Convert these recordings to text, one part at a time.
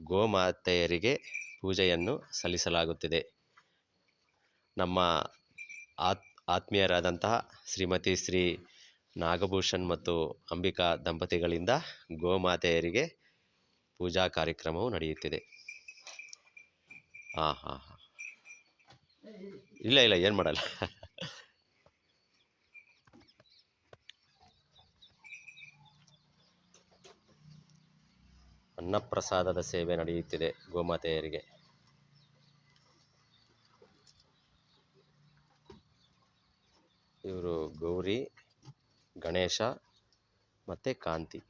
ಗೋಮಾತೆಯರಿಗೆ ಪೂಜೆಯನ್ನು ಸಲ್ಲಿಸಲಾಗುತ್ತಿದೆ. ನಮ್ಮ ಆತ್ಮೀಯರಾದಂತಹ ಶ್ರೀಮತಿ ಶ್ರೀ ನಾಗಭೂಷಣ್ ಮತ್ತು ಅಂಬಿಕಾ ದಂಪತಿಗಳಿಂದ ಗೋಮಾತೆಯರಿಗೆ ಪೂಜಾ ಕಾರ್ಯಕ್ರಮವು ನಡೆಯುತ್ತಿದೆ. ಹಾಂ ಹಾಂ ಹಾಂ ಇಲ್ಲ ಇಲ್ಲ ಏನು ಮಾಡಲ್ಲ. ಅನ್ನಪ್ರಸಾದದ ಸೇವೆ ನಡೆಯುತ್ತಿದೆ ಗೋಮಾತೆಯರಿಗೆ. ಇವರು ಗೌರಿ, ಗಣೇಶ ಮತ್ತು ಕಾಂತಿ.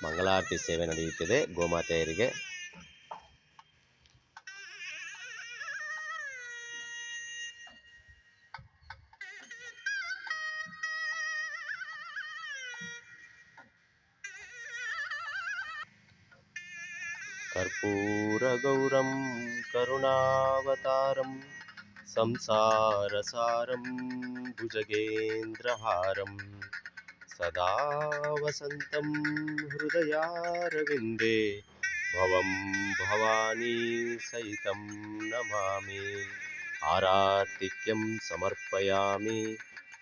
ಮಂಗಳಾರತಿ ಸೇವೆ ನಡೆಯುತ್ತಿದೆ ಗೋಮಾತೆಯರಿಗೆ. कर्पूरगौरं करुणावतारं संसारसारं भुजगेन्द्रहारं सदा वसन्तं हृदयारविन्दे भवं भवानी सहितं नमामि. आरार्तिक्यं समर्पयामि.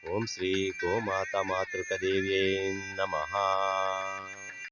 ओम श्री गोमाता मातृकादेव्यै नमः.